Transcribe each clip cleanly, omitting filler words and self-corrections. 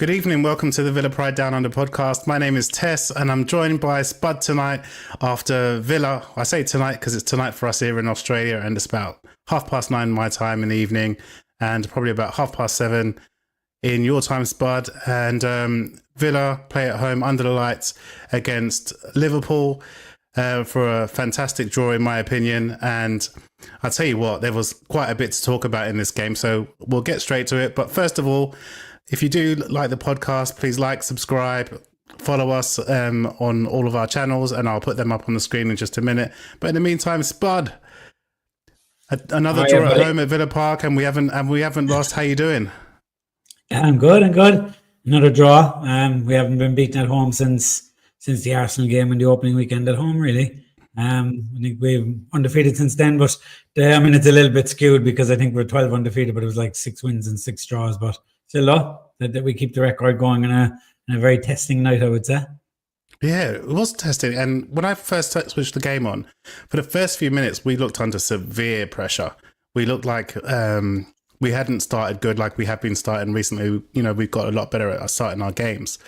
Good evening. Welcome to the Villa Pride Down Under podcast. My name is Tess and I'm joined by Spud tonight after Villa. I say tonight because it's tonight for us here in Australia and it's about 9:30 my time in the evening and probably about 7:30 in your time, Spud. And Villa play at home under the lights against Liverpool for a fantastic draw in my opinion. And I'll tell you what, there was quite a bit to talk about in this game. So we'll get straight to it. But first of all, if you do like the podcast, please like, subscribe, follow us on all of our channels, and I'll put them up on the screen in just a minute. But in the meantime, Spud, another draw at home at Villa Park, and we haven't lost. How you doing? I'm good. Another draw. We haven't been beaten at home since the Arsenal game in the opening weekend at home. Really, I think we've undefeated since then. But it's a little bit skewed because I think we're 12 undefeated, but it was like 6 wins and 6 draws. But still, that we keep the record going in a very testing night, I would say. Yeah, it was testing. And when I first switched the game on, for the first few minutes, we looked under severe pressure. We looked like we hadn't started good like we have been starting recently. You know, we've got a lot better at starting our games.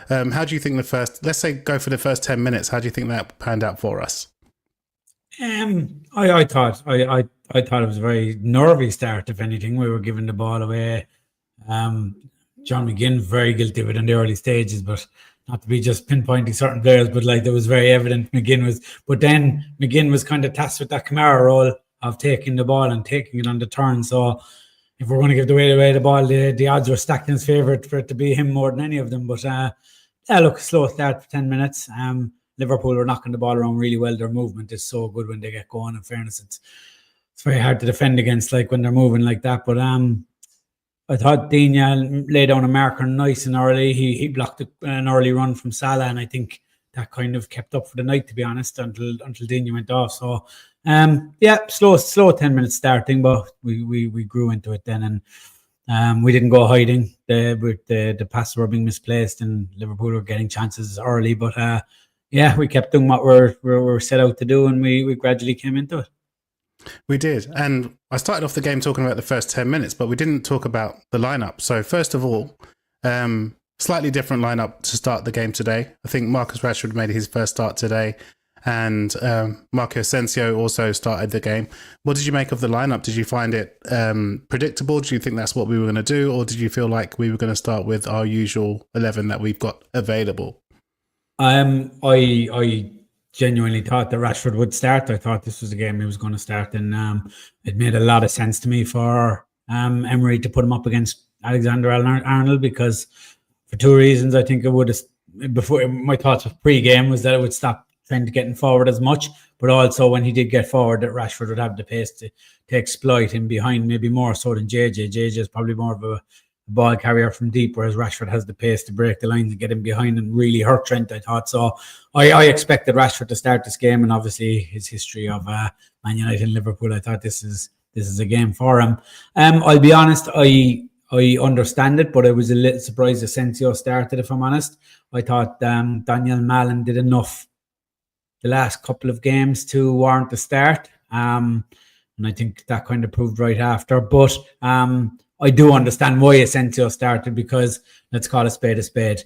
How do you think let's say go for the first 10 minutes, how do you think that panned out for us? I thought it was a very nervy start, if anything. We were giving the ball away. John McGinn very guilty of it in the early stages, but not to be just pinpointing certain players, but like there was very evident but then McGinn was kind of tasked with that Kamara role of taking the ball and taking it on the turn. So if we're going to give away the ball, the odds were stacked in his favour for it to be him more than any of them. But slow start for 10 minutes. Liverpool were knocking the ball around really well. Their movement is so good when they get going. In fairness, it's very hard to defend against like when they're moving like that. But I thought Digne laid down a marker nice and early. He blocked an early run from Salah, and I think that kind of kept up for the night, to be honest, until Digne went off. So, slow 10 minutes starting, but we grew into it then, and we didn't go hiding. The passes were being misplaced, and Liverpool were getting chances early. But we kept doing what we're set out to do, and we gradually came into it. We did. And I started off the game talking about the first 10 minutes, but we didn't talk about the lineup. So first of all, slightly different lineup to start the game today. I think Marcus Rashford made his first start today, and Marco Asensio also started the game. What did you make of the lineup? Did you find it predictable? Do you think that's what we were going to do? Or did you feel like we were going to start with our usual 11 that we've got available? I genuinely thought that Rashford would start. I thought this was a game he was going to start, and it made a lot of sense to me for Emery to put him up against Alexander-Arnold because for 2 reasons. I think it would have, before my thoughts of pre-game was that it would stop Trent getting forward as much, but also when he did get forward, that Rashford would have the pace to exploit him behind, maybe more so than JJ. JJ is probably more of a ball carrier from deep, whereas Rashford has the pace to break the lines and get him behind and really hurt Trent, I thought. So I expected Rashford to start this game, and obviously his history of Man United and Liverpool, I thought this is a game for him. I'll be honest, I understand it, but I was a little surprised Asensio started, if I'm honest. I thought Daniel Malen did enough the last couple of games to warrant the start. And I think that kind of proved right after. But I do understand why Asensio started, because let's call a spade a spade.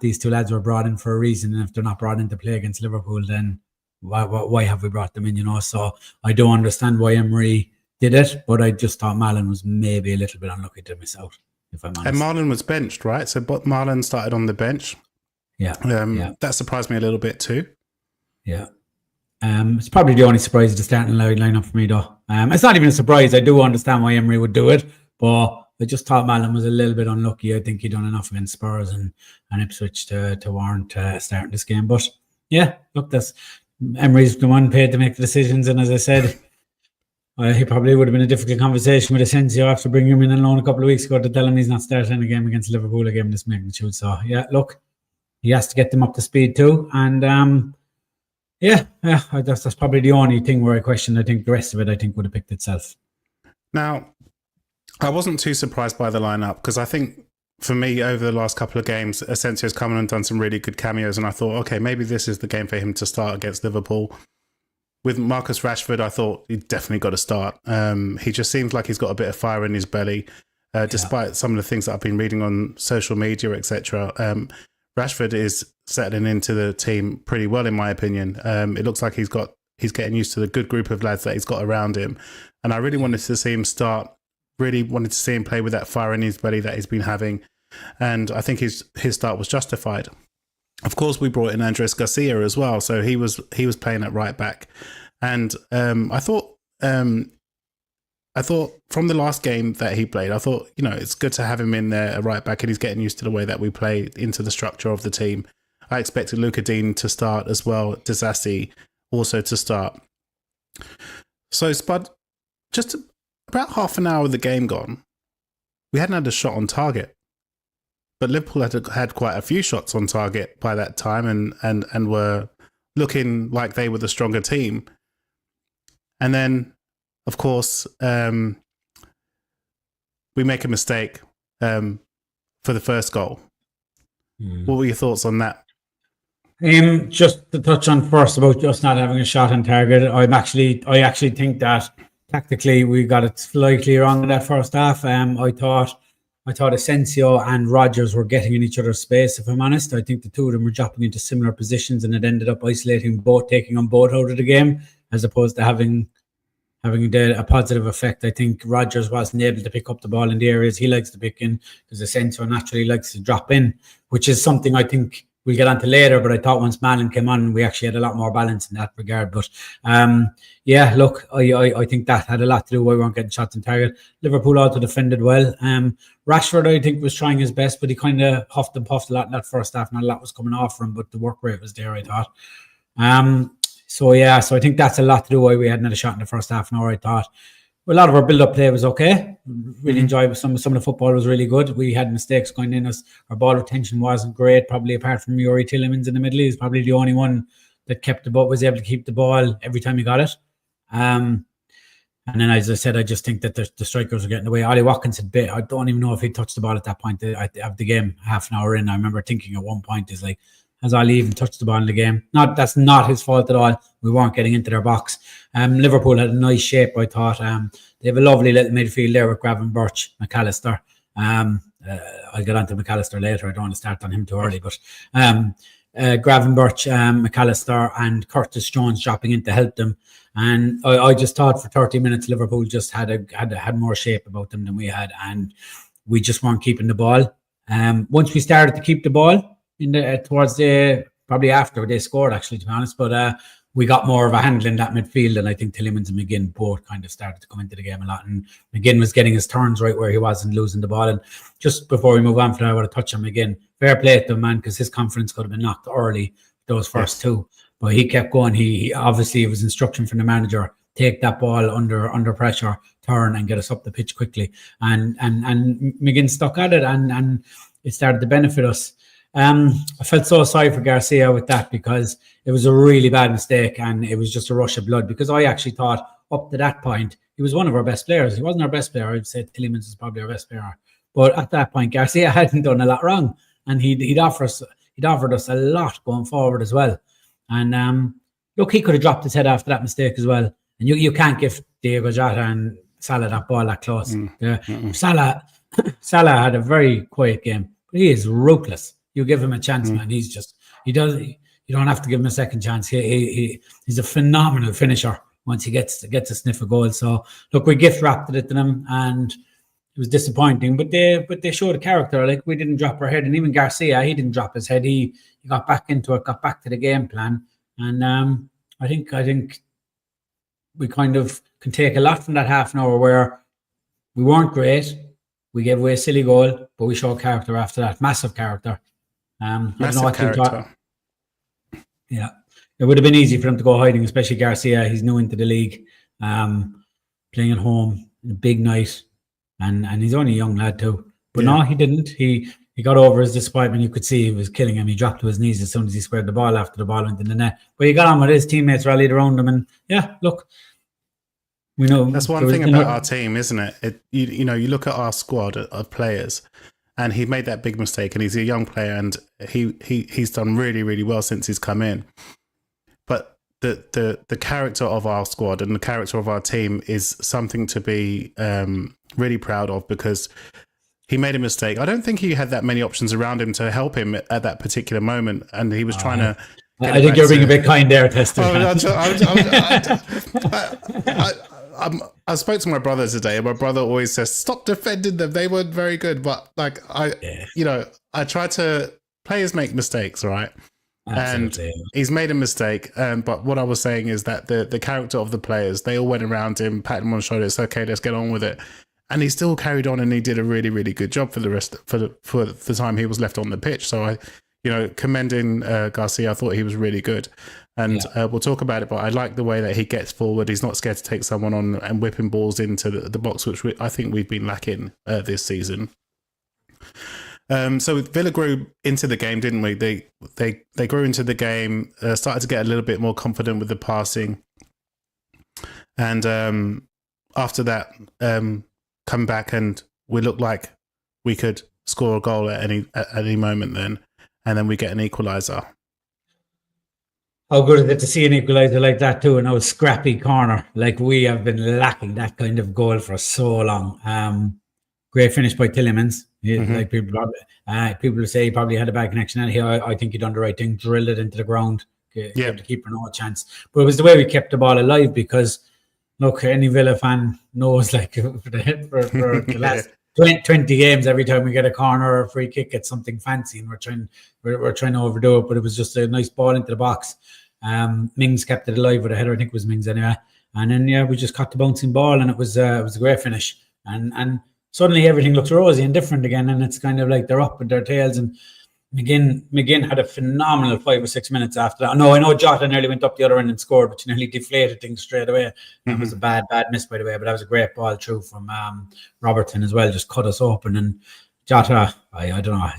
These two lads were brought in for a reason, and if they're not brought in to play against Liverpool, then why have we brought them in, you know? So I do understand why Emery did it, but I just thought Malen was maybe a little bit unlucky to miss out, if I'm honest. And Malen was benched, right? So Malen started on the bench. Yeah. That surprised me a little bit too. Yeah. It's probably the only surprise of the starting lineup for me, though. It's not even a surprise. I do understand why Emery would do it, but I just thought Malen was a little bit unlucky. I think he'd done enough against Spurs and Ipswich to warrant starting this game. But yeah, look, Emery's the one paid to make the decisions, and as I said, he probably would have been a difficult conversation with Asensio after bringing him in on loan a couple of weeks ago to tell him he's not starting a game against Liverpool, a game of this magnitude. So yeah, look, he has to get them up to speed too, and that's probably the only thing where I question. I think the rest of it, I think, would have picked itself. Now, I wasn't too surprised by the lineup, because I think for me, over the last couple of games, Asensio's come in and done some really good cameos, and I thought, okay, maybe this is the game for him to start against Liverpool. With Marcus Rashford, I thought he definitely got to start. He just seems like he's got a bit of fire in his belly. despite some of the things that I've been reading on social media, etc. Rashford is settling into the team pretty well, in my opinion. It looks like he's getting used to the good group of lads that he's got around him, and I really wanted to see him start. Really wanted to see him play with that fire in his belly that he's been having, and I think his start was justified. Of course, we brought in Andres Garcia as well, so he was playing at right back, and I thought from the last game that he played, I thought it's good to have him in there at right back, and he's getting used to the way that we play, into the structure of the team. I expected Luca Dean to start as well, Disasi also to start. So Spud, just about half an hour of the game gone, we hadn't had a shot on target. But Liverpool had quite a few shots on target by that time and were looking like they were the stronger team. And then, of course, we make a mistake for the first goal. What were your thoughts on that? Just to touch on first about just not having a shot on target, I actually think that tactically we got it slightly wrong in that first half. I thought Asensio and Rodgers were getting in each other's space, if I'm honest. I think the two of them were dropping into similar positions, and it ended up isolating both, taking them both out of the game, as opposed to having a positive effect. I think Rodgers wasn't able to pick up the ball in the areas he likes to pick in, because Asensio naturally likes to drop in, which is something I think we'll get onto later. But I thought once Malin came on, we actually had a lot more balance in that regard. But yeah, look, I think that had a lot to do with why we weren't getting shots on target. Liverpool also defended well. Rashford, I think, was trying his best, but he kind of huffed and puffed a lot in that first half. Not a lot was coming off from him, but the work rate was there, I thought. So I think that's a lot to do why we hadn't had a shot in the first half an hour, I thought. A lot of our build-up play was okay. Really enjoyed some of the football was really good. We had mistakes going in. Our ball retention wasn't great, probably apart from Yuri Tillemans in the middle. He's probably the only one that kept the ball, was able to keep the ball every time he got it. And then, as I said, I just think that the strikers were getting away. Ollie Watkins had bit. I don't even know if he touched the ball at that point of the game, half an hour in. I remember thinking at one point, is like, has Ollie even touched the ball in the game? That's not his fault at all. We weren't getting into their box. Liverpool had a nice shape, I thought. They have a lovely little midfield there with Gravenberch, McAllister. I'll get on to McAllister later. I don't want to start on him too early, but Gravenberch, McAllister and Curtis Jones dropping in to help them. And I just thought for 30 minutes Liverpool just had more shape about them than we had, and we just weren't keeping the ball. Once we started to keep the ball towards the probably after they scored, actually, to be honest, but we got more of a handle in that midfield, and I think Tillemans and McGinn both kind of started to come into the game a lot, and McGinn was getting his turns right where he wasn't losing the ball. And just before we move on from that, I want to touch on McGinn. Fair play to him, man, because his confidence could have been knocked early, those first two. But he kept going. He obviously, it was instruction from the manager: take that ball under pressure, turn and get us up the pitch quickly. And McGinn stuck at it, and it started to benefit us. I felt so sorry for Garcia with that, because it was a really bad mistake, and it was just a rush of blood, because I actually thought up to that point he was one of our best players. He wasn't our best player. I'd say Tillemans is probably our best player, but at that point Garcia hadn't done a lot wrong, and he'd offered us a lot going forward as well. And look, he could have dropped his head after that mistake as well, and you can't give Diego Jota and Salah that ball that close. Salah had a very quiet game, but he is ruthless. You give him a chance, man. You don't have to give him a second chance. He's a phenomenal finisher once he gets a sniff of goal. So look, we gift wrapped it to them, and it was disappointing. But they showed a character. Like, we didn't drop our head, and even Garcia, he didn't drop his head. He got back into it, got back to the game plan, and I think we kind of can take a lot from that half an hour where we weren't great. We gave away a silly goal, but we showed character after that, massive character. Massive character. Yeah, it would have been easy for him to go hiding, especially Garcia. He's new into the league, playing at home in a big night, and he's only a young lad too. But no, he didn't. He got over his disappointment. You could see he was killing him. He dropped to his knees as soon as he squared the ball after the ball went in the net. But he got on with his teammates, rallied around him, and yeah, look, we know that's one thing about our team, isn't it? You look at our squad of players. And he made that big mistake, and he's a young player, and he's done really, really well since he's come in. But the character of our squad and the character of our team is something to be really proud of, because he made a mistake. I don't think he had that many options around him to help him at that particular moment, and he was trying to. I think you're being a bit kind there, Tester. I spoke to my brother today, and my brother always says, "Stop defending them. They weren't very good." But like I try to players make mistakes, right? Absolutely. And he's made a mistake. But what I was saying is that the character of the players, they all went around him, patted him on the shoulder. It's okay, let's get on with it. And he still carried on, and he did a really, really good job for the time he was left on the pitch. So commending Garcia, I thought he was really good. And we'll talk about it, but I like the way that he gets forward. He's not scared to take someone on and whipping balls into the box, which I think we've been lacking this season. So Villa grew into the game, didn't we? They grew into the game, started to get a little bit more confident with the passing. And after that, come back, and we looked like we could score a goal at any moment then. And then we get an equaliser. How good is it to see an equaliser like that too? And a scrappy corner. Like, we have been lacking that kind of goal for so long. Great finish by Tielemans. Like people say he probably had a bad connection. And I think he done the right thing, drilled it into the ground, gave the keeper no chance. But it was the way we kept the ball alive, because look, any Villa fan knows, like, for the last 20 games, every time we get a corner or a free kick, it's something fancy, and we're trying to overdo it. But it was just a nice ball into the box. Mings kept it alive with a header. I think it was Mings anyway. And then we just caught the bouncing ball, and it was a great finish. And suddenly everything looks rosy and different again, and it's kind of like they're up with their tails. And McGinn had a phenomenal 5 or 6 minutes after that. No, I know Jota nearly went up the other end and scored, but he nearly deflated things straight away. That was a bad miss, by the way, but that was a great ball through from Robertson as well, just cut us open. And Jota, I don't know,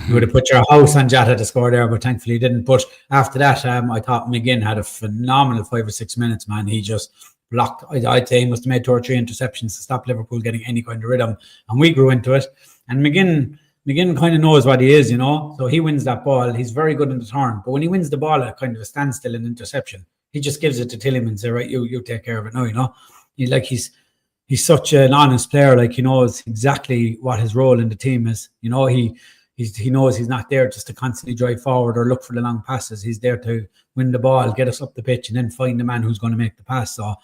you would have put your house on Jota to score there, but thankfully he didn't. But after that, I thought McGinn had a phenomenal 5 or 6 minutes, man. He just blocked. I'd say he must have made 2 or 3 interceptions to stop Liverpool getting any kind of rhythm, and we grew into it. And McGinn kind of knows what he is, so he wins that ball. He's very good in the turn, but when he wins the ball at kind of a standstill and interception, he just gives it to Tielemans and say, right, you take care of it now, He's such an honest player. Like, he knows exactly what his role in the team is. He knows he's not there just to constantly drive forward or look for the long passes. He's there to win the ball, get us up the pitch, and then find the man who's going to make the pass. So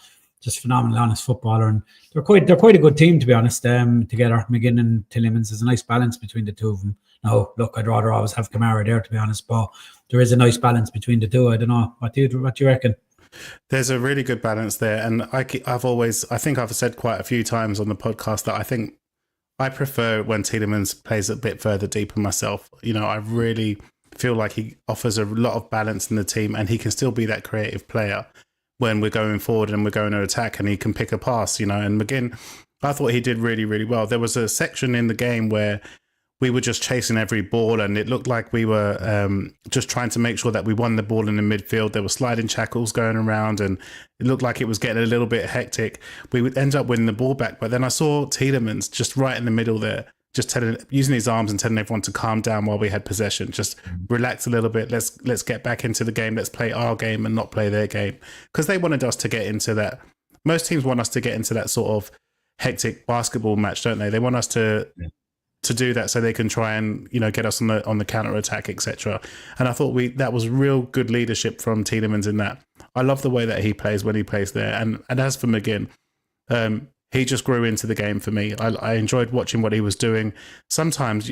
just phenomenal, honest footballer, and they're quite a good team, to be honest. Together, McGinn and Tielemans, is a nice balance between the two of them. Now, look, I'd rather always have Kamara there, to be honest, but there is a nice balance between the two. I don't know, what do you reckon? There's a really good balance there, and I think I've said quite a few times on the podcast that I think I prefer when Tielemans plays a bit further deeper myself. I really feel like he offers a lot of balance in the team, and he can still be that creative player when we're going forward and we're going to attack, and he can pick a pass, And McGinn, I thought he did really, really well. There was a section in the game where we were just chasing every ball, and it looked like we were just trying to make sure that we won the ball in the midfield. There were sliding shackles going around, and it looked like it was getting a little bit hectic. We would end up winning the ball back, but then I saw Tielemans just right in the middle there, just using his arms and telling everyone to calm down while we had possession. Just relax a little bit. Let's get back into the game. Let's play our game and not play their game, because they wanted us to get into that. Most teams want us to get into that sort of hectic basketball match, don't they? They want us to do that so they can try and get us on the counter attack, etc. And I thought that was real good leadership from Tielemans in that. I love the way that he plays when he plays there. And as for McGinn, he just grew into the game for me. I enjoyed watching what he was doing. Sometimes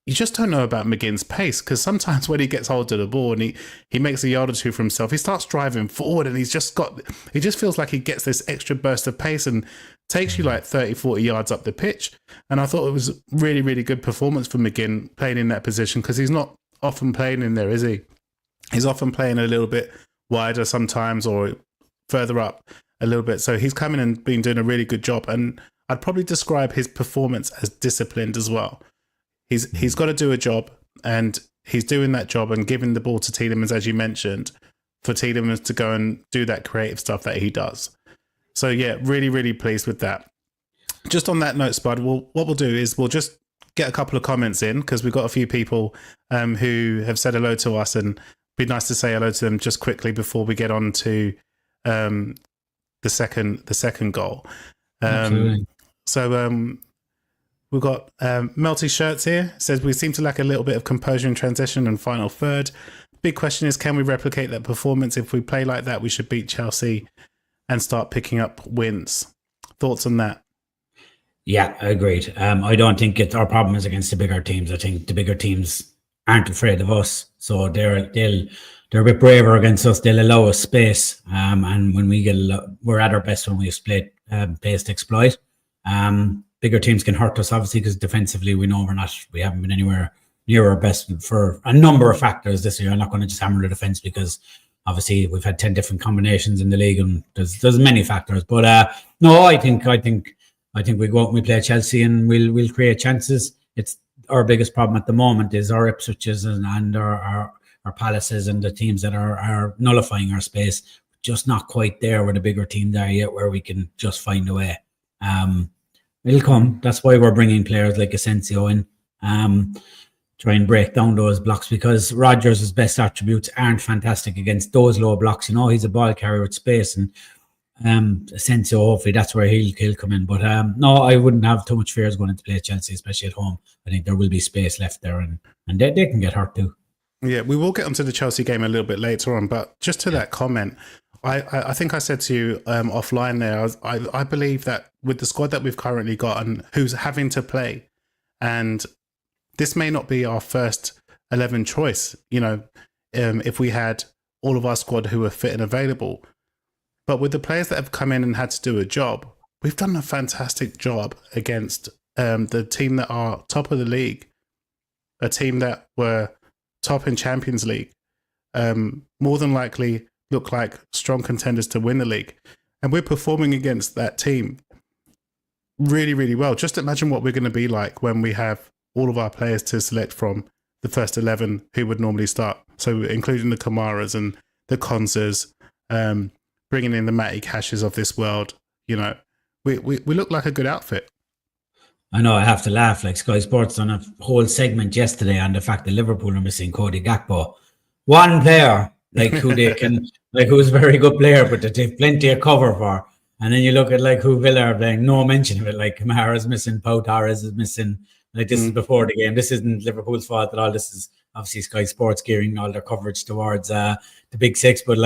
you just don't know about McGinn's pace, because sometimes when he gets hold of the ball and he makes a yard or two for himself, he starts driving forward, and he just feels like he gets this extra burst of pace and takes you like 30, 40 yards up the pitch. And I thought it was really, really good performance for McGinn playing in that position, because he's not often playing in there, is he? He's often playing a little bit wider sometimes, or further up a little bit. So he's coming and been doing a really good job. And I'd probably describe his performance as disciplined as well. He's got to do a job, and he's doing that job and giving the ball to Tielemans, as you mentioned, for Tielemans to go and do that creative stuff that he does. So yeah, really, really pleased with that. Just on that note, Spud, what we'll do is we'll just get a couple of comments in, because we've got a few people who have said hello to us and be nice to say hello to them just quickly before we get on to the second goal. Absolutely. So we've got Melty Shirts here. Says we seem to lack a little bit of composure in transition and final third. Big question is, can we replicate that performance? If we play like that, we should beat Chelsea and start picking up wins. Thoughts on that? Yeah, agreed. I don't think our problem is against the bigger teams. I think the bigger teams aren't afraid of us, so they're a bit braver against us. They'll allow us space, and when we're at our best when we have pace to exploit. Bigger teams can hurt us, obviously, because defensively we know we haven't been anywhere near our best for a number of factors this year. I'm not going to just hammer the defense because obviously we've had 10 different combinations in the league and there's many factors. But no, I think we go out and we play Chelsea and we'll create chances. It's our biggest problem at the moment is our Ipswiches and our Palaces and the teams that are nullifying our space. Just not quite there where the bigger teams are yet, where we can just find a way. It'll come. That's why we're bringing players like Asensio in, try and break down those blocks, because Rodgers' best attributes aren't fantastic against those low blocks. He's a ball carrier with space, and Asensio, hopefully that's where he'll come in. But no, I wouldn't have too much fears going into play Chelsea, especially at home. I think there will be space left there, and they can get hurt too. Yeah, we will get onto the Chelsea game a little bit later on, but just to that comment, I think I said to you offline there, I believe that with the squad that we've currently got and who's having to play, and this may not be our first 11 choice, if we had all of our squad who were fit and available, but with the players that have come in and had to do a job, we've done a fantastic job against the team that are top of the league, a team that were top in Champions League, more than likely look like strong contenders to win the league. And we're performing against that team really, really well. Just imagine what we're going to be like when we have all of our players to select from the first 11 who would normally start. So including the Kamaras and the Konzas, bringing in the Matty Cashes of this world. We look like a good outfit. I know, I have to laugh. Like Sky Sports done a whole segment yesterday on the fact that Liverpool are missing Cody Gakpo. One player, who's a very good player, but that they've plenty of cover for. And then you look at who Villa are playing, no mention of it. Like Kamara's missing, Pau Torres is missing. This is before the game. This isn't Liverpool's fault at all. This is obviously Sky Sports gearing all their coverage towards the Big Six. But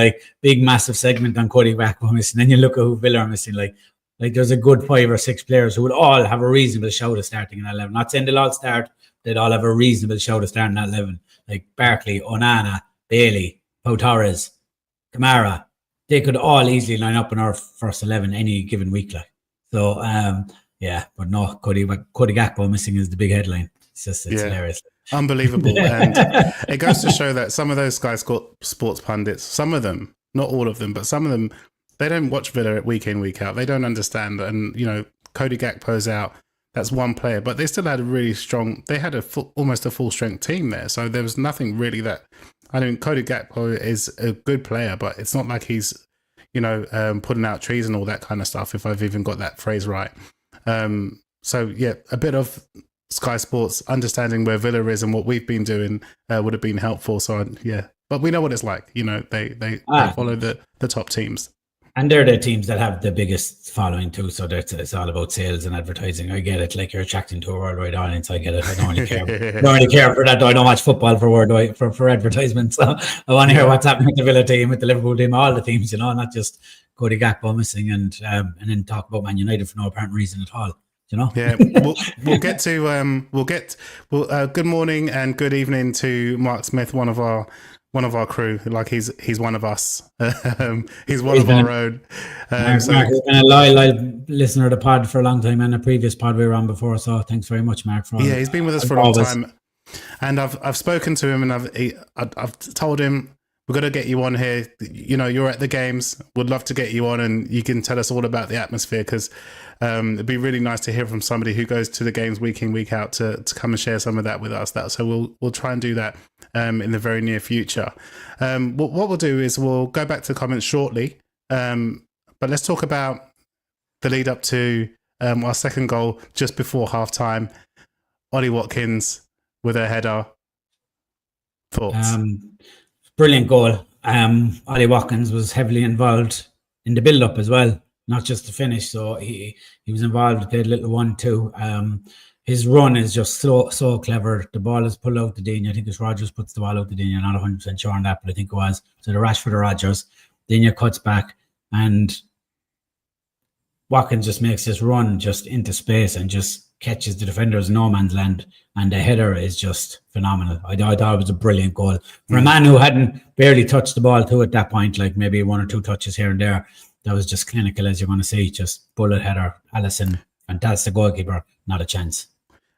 big massive segment on Cody Gakpo missing. Then you look at who Villa are missing. Like there's a good 5 or 6 players who would all have a reasonable shout of starting in that 11. Not saying they'll all start, they'd all have a reasonable shout of starting in that 11. Like Barkley, Onana, Bailey, Pau Torres, Kamara. They could all easily line up in our first 11 any given week. So, yeah, but no, Cody Gakpo missing is the big headline. It's hilarious. Unbelievable. And it goes to show that some of those Sky Sports pundits, some of them, not all of them, but some of them, they don't watch Villa week in, week out. They don't understand. And, Cody Gakpo's out. That's one player. But they still had a really strong, they had almost a full strength team there. So there was nothing really that, Cody Gakpo is a good player, but it's not like he's, putting out trees and all that kind of stuff, if I've even got that phrase right. So, yeah, a bit of Sky Sports understanding where Villa is and what we've been doing would have been helpful. So, yeah. But we know what it's like. They follow the top teams. And they're the teams that have the biggest following too. So it's all about sales and advertising. I get it. You're attracting to a worldwide audience. I get it. I don't really care. I don't really care for that. I don't watch football for worldwide for advertisements. So I want to hear what's happening with the Villa team, with the Liverpool team, all the teams. Not just Cody Gakpo missing and then talk about Man United for no apparent reason at all. Yeah, we'll get to good morning and good evening to Mark Smith, one of our crew. He's one of us. He's one of our own. Mark has been a loyal listener to the pod for a long time, and a previous pod we were on before. So thanks very much, Mark. He's been with us for a long time, and I've spoken to him, and I've told him we're gonna get you on here. You're at the games. Would love to get you on, and you can tell us all about the atmosphere, because it'd be really nice to hear from somebody who goes to the games week in, week out to come and share some of that with us. So we'll try and do that in the very near future. What we'll do is we'll go back to comments shortly, but let's talk about the lead up to our second goal just before half time. Ollie Watkins with a header. Thoughts? Brilliant goal. Ollie Watkins was heavily involved in the build-up as well, not just the finish. So he was involved, played a little 1-2. His run is just so clever. The ball is pulled out to Digne. I think it's Rodgers puts the ball out to Digne. I'm not 100% sure on that, but I think it was. So the Rashford or Rodgers. Digne cuts back and Watkins just makes this run just into space and just catches the defenders in no man's land. And the header is just phenomenal. I thought it was a brilliant goal. For a man who hadn't barely touched the ball too at that point, like maybe 1 or 2 touches here and there, that was just clinical, as you're going to see. Just bullet header. Alisson, fantastic goalkeeper, not a chance.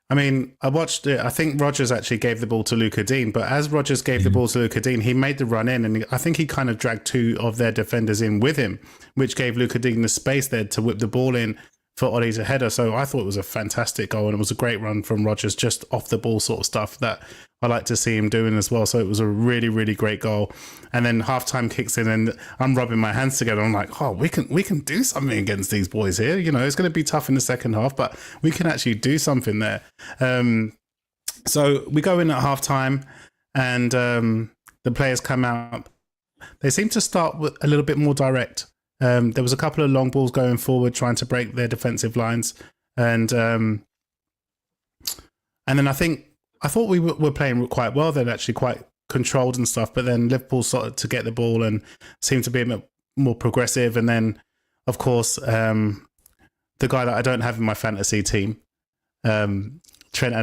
I mean, I watched it. I think Rodgers actually gave the ball to Luca Dean, but as Rodgers gave the ball to Luca Dean, he made the run in, and I think he kind of dragged 2 of their defenders in with him, which gave Luca Dean the space there to whip the ball in for Ollie to header. So I thought it was a fantastic goal, and it was a great run from Rodgers, just off the ball sort of stuff that I like to see him doing as well. So it was a really, really great goal. And then halftime kicks in, and I'm rubbing my hands together. I'm like, oh, we can do something against these boys here. You know, it's going to be tough in the second half, but we can actually do something there. So we go in at halftime, and the players come out. They seem to start with a little bit more direct. There was a couple of long balls going forward, trying to break their defensive lines, and then I thought we were playing quite well. They're actually quite controlled and stuff, but then Liverpool started to get the ball and seemed to be a bit more progressive. And then, of course, the guy that I don't have in my fantasy team, Trent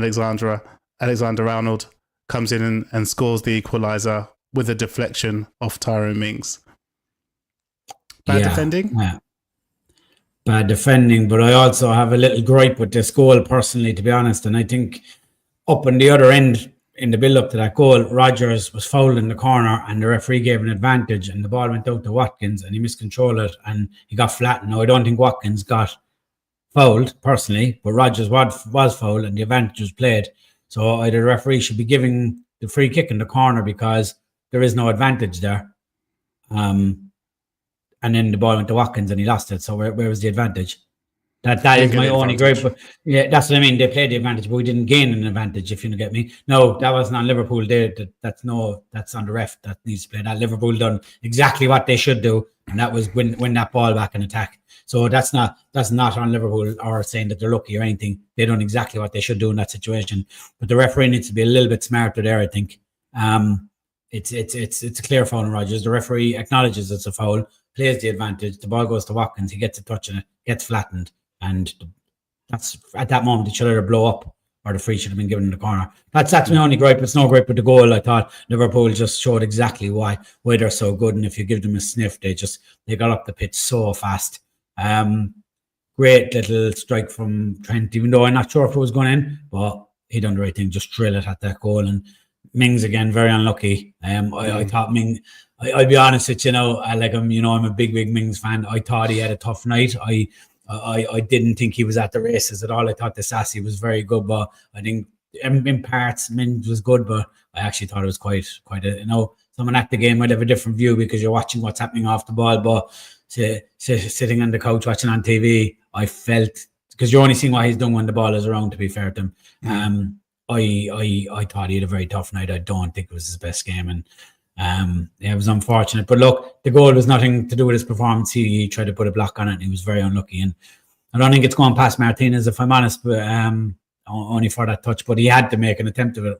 Alexander-Arnold, comes in and scores the equaliser with a deflection off Tyrone Mings. Bad defending? Yeah. Bad defending, but I also have a little gripe with this goal personally, to be honest. And I think up on the other end, in the build-up to that goal, Rodgers was fouled in the corner and the referee gave an advantage and the ball went out to Watkins and he miscontrolled it and he got flattened. Now, I don't think Watkins got fouled personally, but Rodgers was fouled and the advantage was played. So either the referee should be giving the free kick in the corner because there is no advantage there. And then the ball went to Watkins and he lost it. So where was the advantage? That is my only gripe. But yeah, that's what I mean. They played the advantage, but we didn't gain an advantage, if you get me. No, that wasn't on Liverpool. That's on the ref that needs to play that. Liverpool done exactly what they should do, and that was win that ball back and attack. So that's not on Liverpool or saying that they're lucky or anything. They done exactly what they should do in that situation. But the referee needs to be a little bit smarter there, I think. It's a clear foul on Rodgers. The referee acknowledges it's a foul, plays the advantage. The ball goes to Watkins. He gets a touch on it, gets flattened. And that's at that moment it should either blow up or the free should have been given in the corner. That's my only gripe. It's no gripe with the goal. I thought Liverpool just showed exactly why they're so good. And if you give them a sniff, they got up the pitch so fast. Great little strike from Trent, even though I'm not sure if it was going in, but he done the right thing, just drill it at that goal. And Mings again, very unlucky. I thought Mings. I'll be honest with you, I'm a big Mings fan. I thought he had a tough night. I didn't think he was at the races at all. I thought the Sassy was very good, but I think in parts Mings was good, but I actually thought it was quite someone at the game might have a different view because you're watching what's happening off the ball, but sitting on the couch watching on TV, I felt, because you're only seeing what he's done when the ball is around, to be fair to him. I thought he had a very tough night. I don't think it was his best game, and it was unfortunate. But look, the goal was nothing to do with his performance. He tried to put a block on it and he was very unlucky. And I don't think it's going past Martinez, if I'm honest, but only for that touch. But he had to make an attempt of it,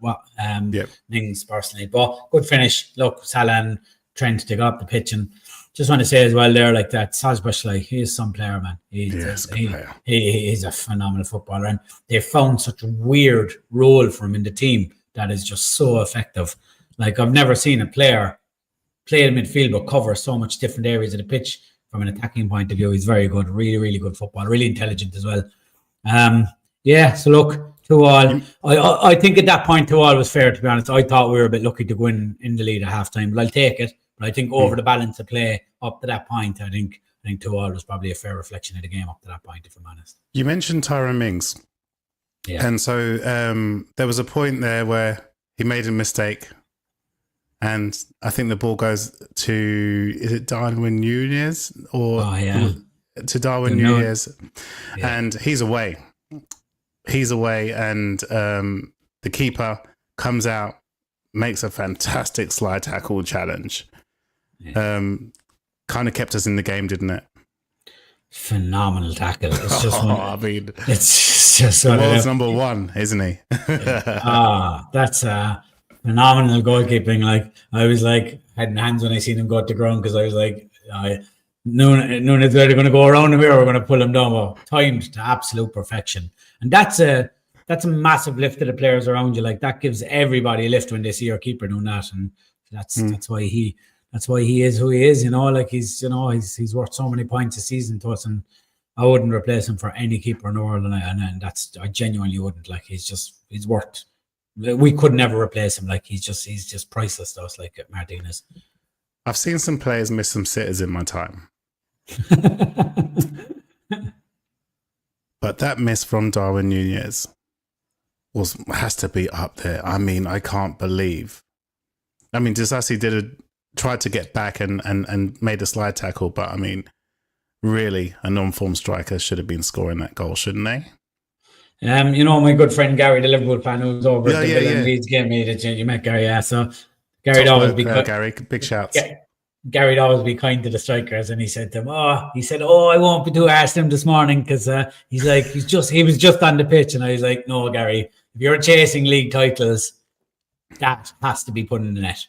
Mings personally. But good finish. Look, Salah and Trent, they got up the pitch. And just want to say as well there, like that, Sosbach, he is some player, man. He's a phenomenal footballer. And they found such a weird role for him in the team that is just so effective. Like, I've never seen a player play in midfield but cover so much different areas of the pitch from an attacking point of view. He's very good, really, really good football, really intelligent as well. So look, 2-2. I think at that point 2-2 was fair, to be honest. I thought we were a bit lucky to go in the lead at half-time, but I'll take it. But I think over the balance of play up to that point, I think 2-2 was probably a fair reflection of the game up to that point, if I'm honest. You mentioned Tyrone Mings. Yeah. And so there was a point there where he made a mistake. And I think the ball goes to, is it Darwin Nunez? To Darwin Nunez. Yeah. And he's away. And the keeper comes out, makes a fantastic slide tackle challenge. Yeah. Kind of kept us in the game, didn't it? Phenomenal tackle. It's just I mean, it's just the one of world's them. number one, isn't he? That's phenomenal goalkeeping. Like I was like head hands when I seen him go to the ground because I was like, Nunes either going to go around him here or we're going to pull him down. But timed to absolute perfection, and that's a massive lift to the players around you. Like that gives everybody a lift when they see your keeper doing that, and that's why he is who he is. Like he's worth so many points a season to us, and I wouldn't replace him for any keeper in the world, and I genuinely wouldn't. Like he's worth. We could never replace him. Like he's just priceless to us. Like Martinez. I've seen some players miss some sitters in my time, but that miss from Darwin Núñez has to be up there. I mean, I can't believe. I mean, Disasi tried to get back and made a slide tackle, but I mean, really, a non-form striker should have been scoring that goal, shouldn't they? My good friend Gary, the Liverpool fan who was over at the Villa Leeds game, you met Gary, yeah. So Gary'd always be Gary, big shouts. Gary'd always be kind to the strikers, and he said to him, I won't be too harsh to him this morning because he's like he was just on the pitch, and I was like, no, Gary, if you're chasing league titles, that has to be put in the net.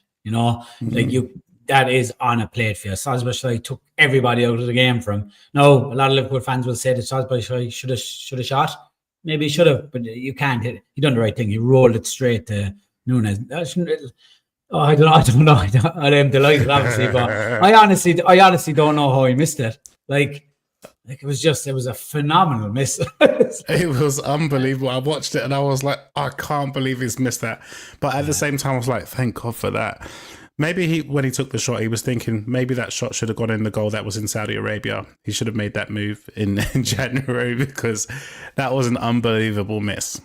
That is on a plate for you. Szoboszlai took everybody out of the game for him. Now, a lot of Liverpool fans will say that Szoboszlai should have shot. Maybe he should have, but you can't hit it. He done the right thing. He rolled it straight to Nunes. I don't know. I'm delighted, obviously, but I honestly don't know how he missed it. Like it was a phenomenal miss. It was unbelievable. I watched it and I was like, I can't believe he's missed that. But at the same time, I was like, thank God for that. Maybe when he took the shot, he was thinking maybe that shot should have gone in the goal that was in Saudi Arabia. He should have made that move in January because that was an unbelievable miss.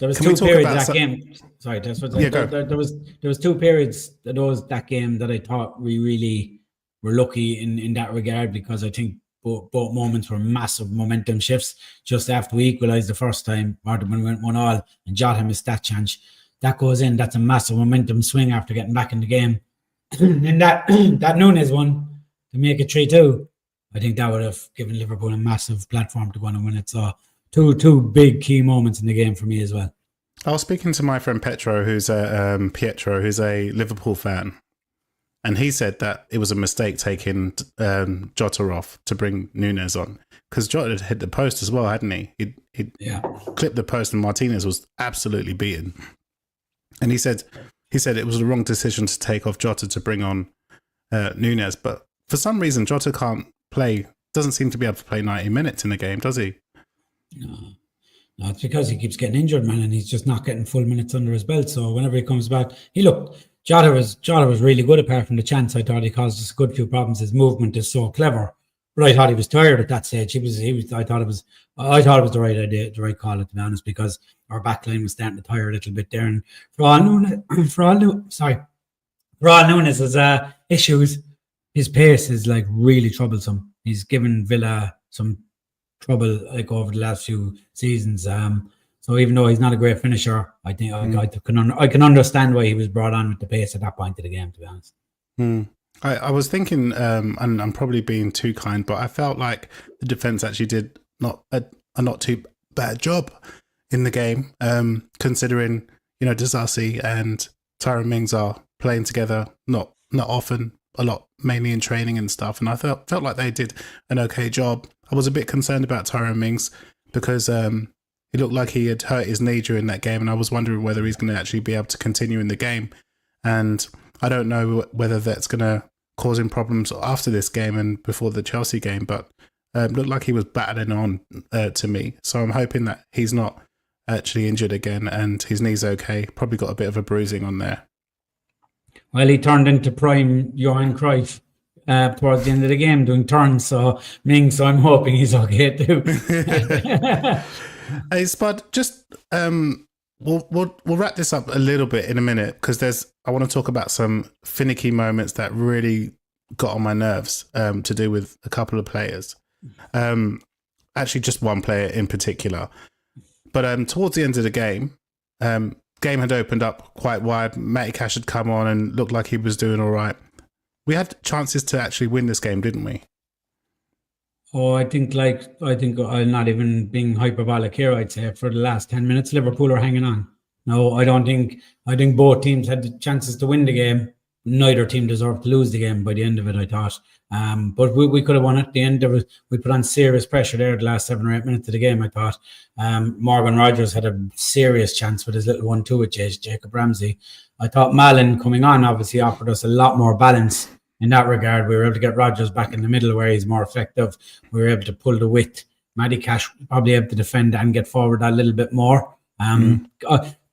There was two periods that game. Sorry, that's what there was two periods that game that I thought we really were lucky in that regard because I think both moments were massive momentum shifts. Just after we equalised the first time, or when we went 1-1, and Jota missed that chance. That goes in. That's a massive momentum swing after getting back in the game. And that Núñez one to make it 3-2, I think that would have given Liverpool a massive platform to go on and win it. So two big key moments in the game for me as well. I was speaking to my friend Pietro, who's a Liverpool fan, and he said that it was a mistake taking Jota off to bring Núñez on because Jota had hit the post as well, hadn't he? He clipped the post, and Martinez was absolutely beaten. And he said it was the wrong decision to take off Jota to bring on Núñez, but for some reason Jota doesn't seem to be able to play 90 minutes in the game, does he? No, it's because he keeps getting injured, man, and he's just not getting full minutes under his belt. So whenever he comes back, Jota was really good apart from the chance. I thought he caused us a good few problems. His movement is so clever. But I thought he was tired at that stage. I thought it was the right idea, the right call, to be honest, because our backline was starting to tire a little bit there. And for all Núñez's issues, his pace is like really troublesome. He's given Villa some trouble like over the last few seasons. So even though he's not a great finisher, I think I can understand why he was brought on with the pace at that point of the game, to be honest. I was thinking, and I'm probably being too kind, but I felt like the defence actually did not too bad job in the game, considering Disasi and Tyrone Mings are playing together not often, a lot, mainly in training and stuff, and I felt like they did an okay job. I was a bit concerned about Tyrone Mings because he looked like he had hurt his knee during that game, and I was wondering whether he's going to actually be able to continue in the game. And I don't know whether that's going to cause him problems after this game and before the Chelsea game, but looked like he was battling on to me. So I'm hoping that he's not actually injured again and his knee's okay. Probably got a bit of a bruising on there. Well, he turned into prime Johan Cruyff towards the end of the game doing turns. So I'm hoping he's okay too. Hey, Spud, just we'll wrap this up a little bit in a minute because I want to talk about some finicky moments that really got on my nerves to do with a couple of players. Actually, just one player in particular. But towards the end of the game, game had opened up quite wide. Matty Cash had come on and looked like he was doing all right. We had chances to actually win this game, didn't we? Oh, I think I'm not even being hyperbolic here. I'd say for the last 10 minutes, Liverpool are hanging on. No, I think both teams had the chances to win the game. Neither team deserved to lose the game by the end of it, I thought. But we could have won at the end. We put on serious pressure there the last 7 or 8 minutes of the game, I thought. Morgan Rogers had a serious chance with his little 1-2 with Jacob Ramsey. I thought Malin coming on obviously offered us a lot more balance in that regard. We were able to get Rogers back in the middle where he's more effective. We were able to pull the width. Matty Cash probably able to defend and get forward a little bit more.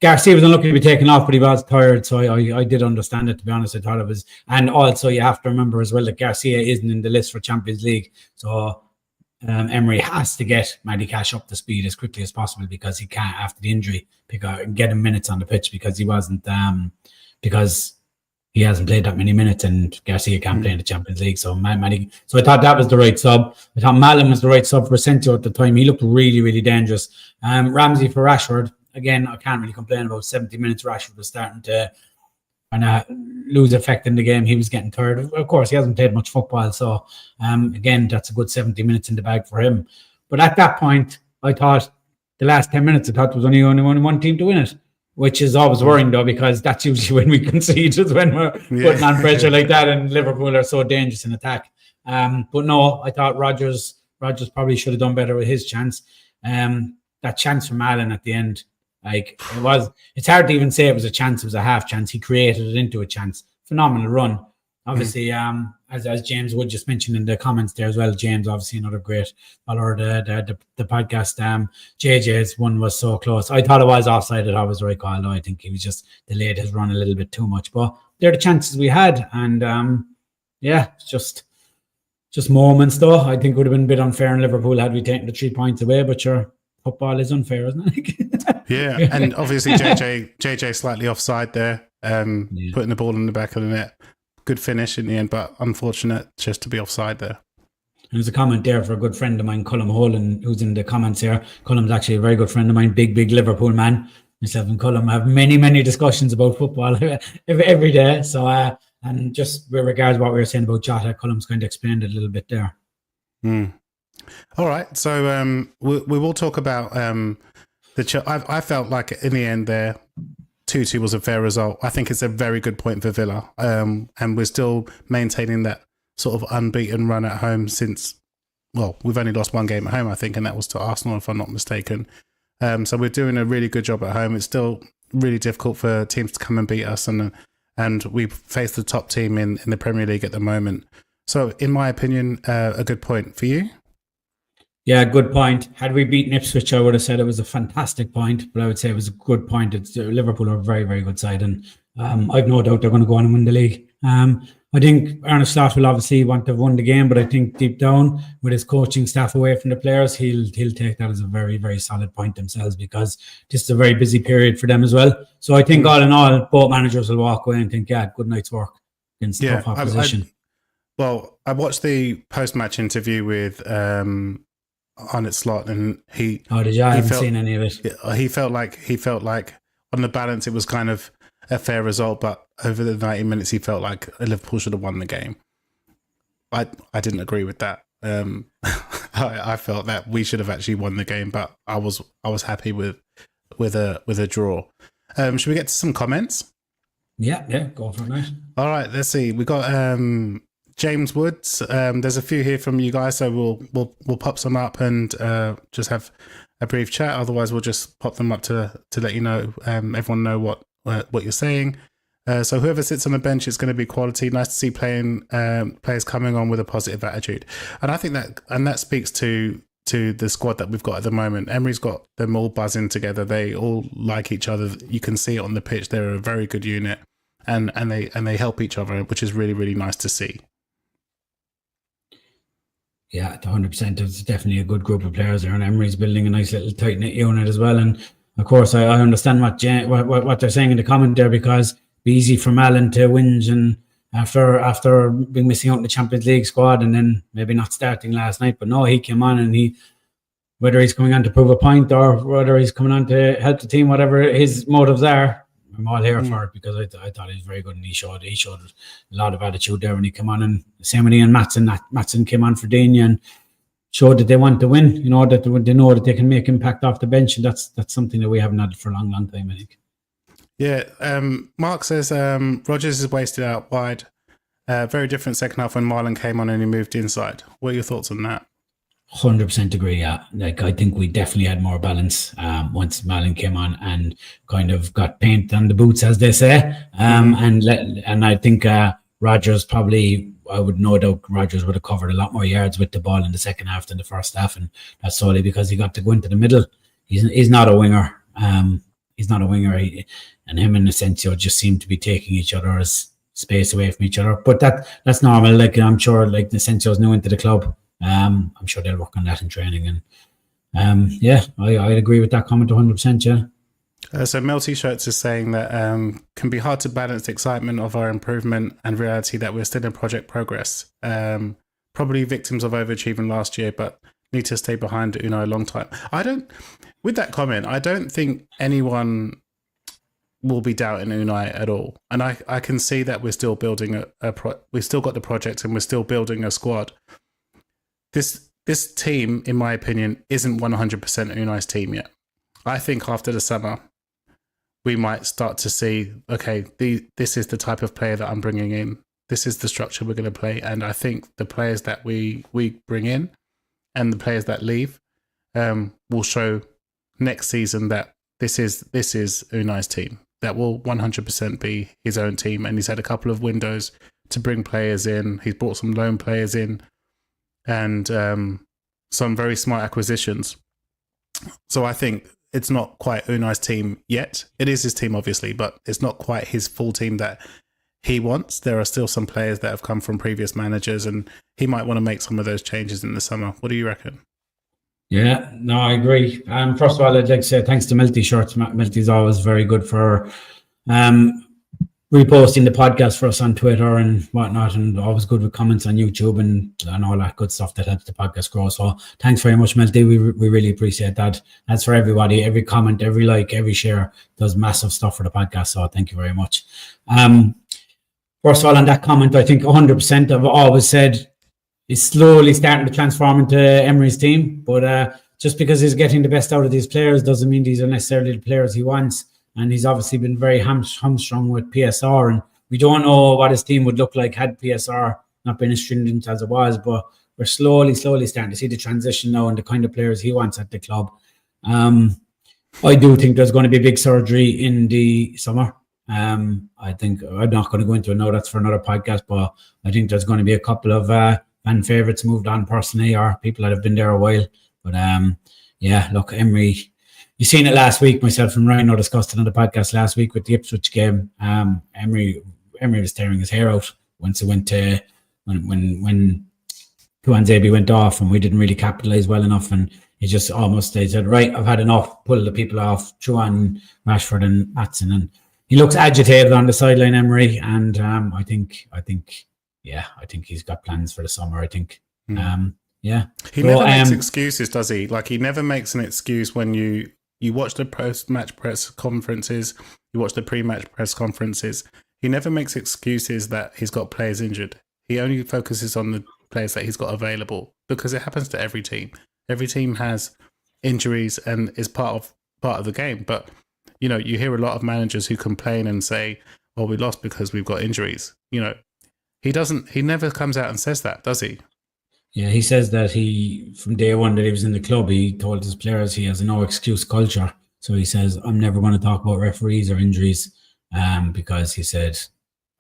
Garcia was unlucky to be taken off, but he was tired, so I did understand it, to be honest. I thought it was, and also you have to remember as well that Garcia isn't in the list for Champions League, so Emery has to get Matty Cash up to speed as quickly as possible because he can't, after the injury, get him minutes on the pitch because he wasn't, because he hasn't played that many minutes and Garcia can't play in the Champions League. So so I thought that was the right sub. I thought Malin was the right sub for Asensio at the time. He looked really, really dangerous. Ramsey for Rashford. Again, I can't really complain about 70 minutes. Rashford was starting to lose effect in the game. He was getting tired. Of course, he hasn't played much football. So, again, that's a good 70 minutes in the bag for him. But at that point, I thought the last 10 minutes, I thought there was only one team to win it, which is always worrying, though, because that's usually when we concede, is when we're putting on pressure like that, and Liverpool are so dangerous in attack. But no, I thought Rogers probably should have done better with his chance. That chance from Allen at the end, it's hard to even say it was a chance. It was a half chance. He created it into a chance. Phenomenal run. Obviously, as James Wood just mentioned in the comments there as well, James, obviously another great follower of the podcast. JJ's one was so close. I thought it was offside. I thought it was the right call. I think he was just delayed his run a little bit too much. But they're the chances we had. And just moments though. I think it would have been a bit unfair in Liverpool had we taken the 3 points away, but sure. Football is unfair, isn't it? Yeah, and obviously JJ slightly offside there, putting the ball in the back of the net. Good finish in the end, but unfortunate just to be offside there. There's a comment there for a good friend of mine, Cullum Holan, who's in the comments here. Cullum's actually a very good friend of mine, big Liverpool man. Myself and Cullum have many discussions about football every day. So, and just with regards to what we were saying about Jota, Cullum's kind of explained it a little bit there. All right, so we will talk about I felt like in the end there, 2-2 was a fair result. I think it's a very good point for Villa, and we're still maintaining that sort of unbeaten run at home since, well, we've only lost one game at home, I think, and that was to Arsenal, if I'm not mistaken. So we're doing a really good job at home. It's still really difficult for teams to come and beat us, and we face the top team in the Premier League at the moment. So, in my opinion, a good point for you. Yeah, good point. Had we beaten Ipswich, I would have said it was a fantastic point, but I would say it was a good point. Liverpool are a very, very good side, and I've no doubt they're going to go on and win the league. I think Arne Slot will obviously want to have won the game, but I think deep down, with his coaching staff away from the players, he'll take that as a very, very solid point themselves, because this is a very busy period for them as well. So I think all in all, both managers will walk away and think, yeah, good night's work against tough opposition. I watched the post-match interview with Arne Slot, and he. Oh, did you? I haven't seen any of it. He felt like on the balance it was kind of a fair result, but over the 90 minutes he felt like Liverpool should have won the game. I didn't agree with that. I felt that we should have actually won the game, but I was happy with a draw. Should we get to some comments? Yeah, go for it, mate. All right, let's see. We got James Woods. There's a few here from you guys, so we'll pop some up and just have a brief chat. Otherwise, we'll just pop them up to let you know, everyone know what you're saying. So whoever sits on the bench is going to be quality. Nice to see players coming on with a positive attitude, and I think that speaks to the squad that we've got at the moment. Emery's got them all buzzing together. They all like each other. You can see it on the pitch. They're a very good unit, and they help each other, which is really, really nice to see. Yeah, 100%. It's definitely a good group of players there, and Emery's building a nice little tight knit unit as well. And of course, I understand what they're saying in the comment there, because it'd be easy for Malin to whinge and after being missing out in the Champions League squad and then maybe not starting last night. But no, he came on and he whether he's coming on to prove a point or whether he's coming on to help the team, whatever his motives are, I'm all here for it, because I thought he was very good, and he showed a lot of attitude there when he came on. And same with Ian Matson. Matson came on for Dania and showed that they want to win. You know, that they know that they can make impact off the bench, and that's something that we haven't had for a long time, I think. Yeah, Mark says Rodgers is wasted out wide. Very different second half when Marlon came on and he moved inside. What are your thoughts on that? 100% agree. Yeah, like I think we definitely had more balance once Marlon came on and kind of got paint on the boots, as they say. And I think Rodgers probably, I would no doubt Rodgers would have covered a lot more yards with the ball in the second half than the first half, and that's solely because he got to go into the middle. He's not a winger. He's not a winger. And him and Asensio just seem to be taking each other's space away from each other. But that's normal. Like, I'm sure, like, Asensio's new into the club. I'm sure they'll work on that in training. And I agree with that comment 100%. Yeah. So Mel T-shirts is saying that can be hard to balance the excitement of our improvement and reality that we're still in project progress. Probably victims of overachieving last year, but need to stay behind Unai a long time. With that comment, I don't think anyone will be doubting Unai at all. And I can see that we're still building we've still got the project and we're still building a squad. This team, in my opinion, isn't 100% Unai's team yet. I think after the summer, we might start to see, okay, this is the type of player that I'm bringing in. This is the structure we're going to play. And I think the players that we bring in and the players that leave will show next season that this is Unai's team. That will 100% be his own team. And he's had a couple of windows to bring players in. He's brought some loan players in and some very smart acquisitions. So I think it's not quite Unai's team yet. It is his team, obviously, but it's not quite his full team that he wants. There are still some players that have come from previous managers, and he might want to make some of those changes in the summer. What do you reckon? Yeah, no, I agree. First of all, I'd like to say thanks to Milty Shorts. Milty's always very good for reposting the podcast for us on Twitter and whatnot, and always good with comments on YouTube and all that good stuff that helps the podcast grow. So thanks very much, Milty. We really appreciate that. That's for everybody. Every comment, every like, every share does massive stuff for the podcast. So thank you very much. First of all, on that comment, I think 100% I've always said is slowly starting to transform into Emery's team. But just because he's getting the best out of these players doesn't mean these are necessarily the players he wants. And he's obviously been very hamstrung with PSR. And we don't know what his team would look like had PSR not been as stringent as it was. But we're slowly starting to see the transition now and the kind of players he wants at the club. I do think there's going to be big surgery in the summer. I think I'm not going to go into it now. That's for another podcast. But I think there's going to be a couple of fan favourites moved on personally, or people that have been there a while. But look, Emery, you seen it last week. Myself and Ryan discussed it on the podcast last week with the Ipswich game. Emery was tearing his hair out once it went to when Tuanzebe went off, and we didn't really capitalise well enough, and he just almost said, right, I've had enough, pull the people off, Chuan, Rashford and Matson, and he looks agitated on the sideline, Emery, and I think he's got plans for the summer. I think, He never makes excuses, does he? Like, he never makes an excuse when you watch the post-match press conferences, you watch the pre-match press conferences. He never makes excuses that he's got players injured. He only focuses on the players that he's got available, because it happens to every team. Every team has injuries and is part of the game. But you know, you hear a lot of managers who complain and say, "Well, we lost because we've got injuries." You know, he never comes out and says that, does he? Yeah, he says that from day one that he was in the club, he told his players he has a no excuse culture. So he says, I'm never going to talk about referees or injuries, because he said,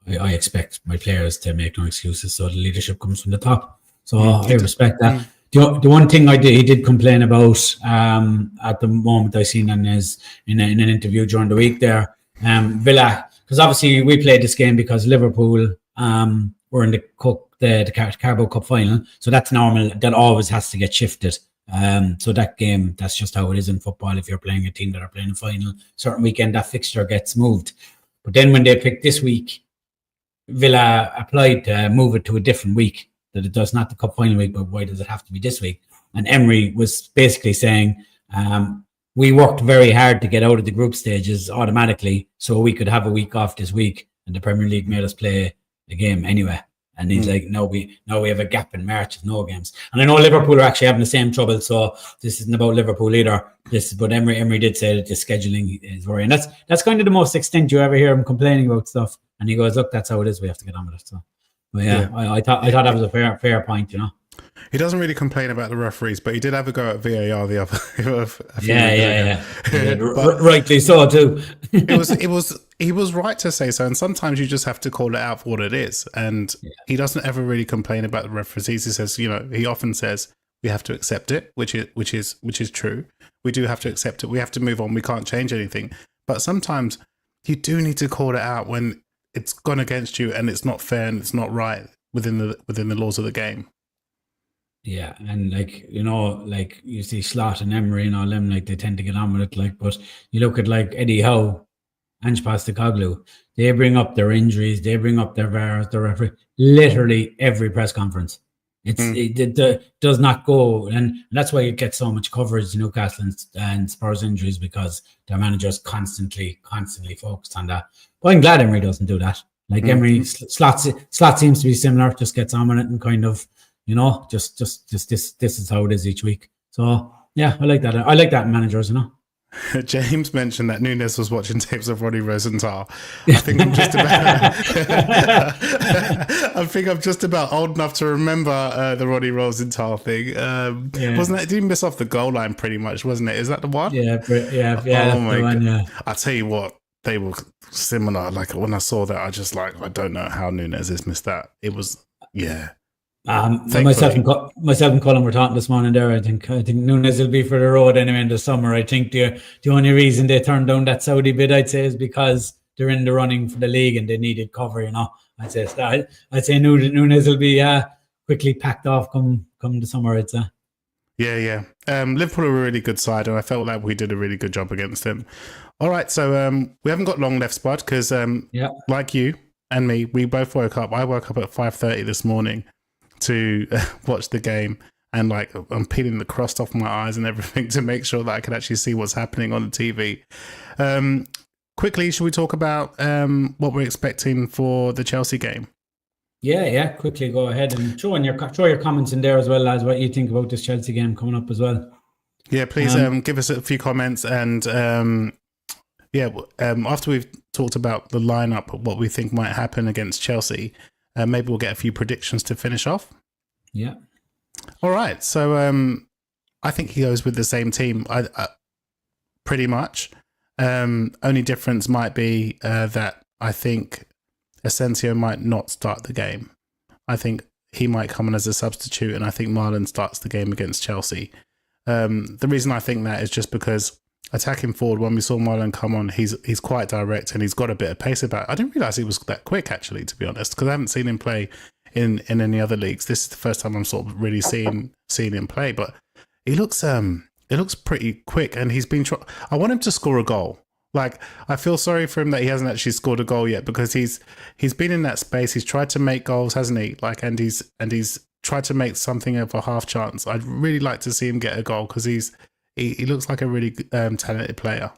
I expect my players to make no excuses. So the leadership comes from the top. So I respect that. The one thing he did complain about at the moment I seen in an interview during the week there, Villa, because obviously we played this game because Liverpool were in the Carabao Cup final, so that's normal. That always has to get shifted. So that game, that's just how it is in football. If you're playing a team that are playing a final, certain weekend that fixture gets moved. But then when they picked this week, Villa applied to move it to a different week. That it does not the cup final week, but why does it have to be this week? And Emery was basically saying, we worked very hard to get out of the group stages automatically so we could have a week off this week, and the Premier League made us play a game anyway. And he's like, no, we have a gap in March of no games. And I know Liverpool are actually having the same trouble, so this isn't about Liverpool either. But Emery did say that the scheduling is worrying. That's kind of the most extent you ever hear him complaining about stuff. And he goes, look, that's how it is. We have to get on with it. So, but yeah. I thought that was a fair point, you know. He doesn't really complain about the referees, but he did have a go at VAR the other. Yeah. Rightly so too. He was right to say so, and sometimes you just have to call it out for what it is. And he doesn't ever really complain about the referees. He says, he often says we have to accept it, which is true. We do have to accept it. We have to move on. We can't change anything. But sometimes you do need to call it out when it's gone against you and it's not fair and it's not right within the laws of the game. Yeah, and you see Slot and Emery and all them, they tend to get on with it. But you look at Eddie Howe, Ange Postecoglou, they bring up their injuries, they bring up their VARs, their referee, literally every press conference. It does not go, and that's why you get so much coverage, Newcastle and Spurs injuries, because their managers constantly focused on that. But I'm glad Emery doesn't do that. Emery, Slot seems to be similar, just gets on with it and kind of, just this is how it is each week. So yeah, I like that. I like that in managers, James mentioned that Nunes was watching tapes of Ronnie Rosenthal. I think I'm just about old enough to remember the Ronnie Rosenthal thing. Wasn't that? Did he miss off the goal line pretty much? Wasn't it? Is that the one? Yeah. Oh my God! Yeah. I tell you what, they were similar. When I saw that, I just I don't know how Nunes has missed that. It was myself and Colin were talking this morning there. I think Nunes will be for the road anyway in the summer. I think the only reason they turned down that Saudi bid, I'd say, is because they're in the running for the league and they needed cover. I'd say Nunes will be quickly packed off come the summer. I'd say. Yeah. Liverpool are a really good side, and I felt like we did a really good job against them. All right, so we haven't got long left, Spud, because like you and me, we both woke up. I woke up at 5:30 this morning to watch the game, and I'm peeling the crust off my eyes and everything to make sure that I can actually see what's happening on the TV. Quickly, should we talk about what we're expecting for the Chelsea game? Yeah. Quickly, go ahead and throw your comments in there as well, as what you think about this Chelsea game coming up as well. Yeah, please give us a few comments, and after we've talked about the lineup, what we think might happen against Chelsea. Maybe we'll get a few predictions to finish off. Yeah. All right. So I think he goes with the same team, pretty much. Only difference might be that I think Asensio might not start the game. I think he might come in as a substitute, and I think Marlon starts the game against Chelsea. The reason I think that is just because attacking forward, when we saw Marlon come on, he's quite direct and he's got a bit of pace about it. I didn't realise he was that quick, actually, to be honest, because I haven't seen him play in any other leagues. This is the first time I'm sort of really seeing him play, but he looks pretty quick, and he's been I want him to score a goal. I feel sorry for him that he hasn't actually scored a goal yet, because he's been in that space. He's tried to make goals, hasn't he? And he's tried to make something of a half chance. I'd really like to see him get a goal, because he looks like a really talented player.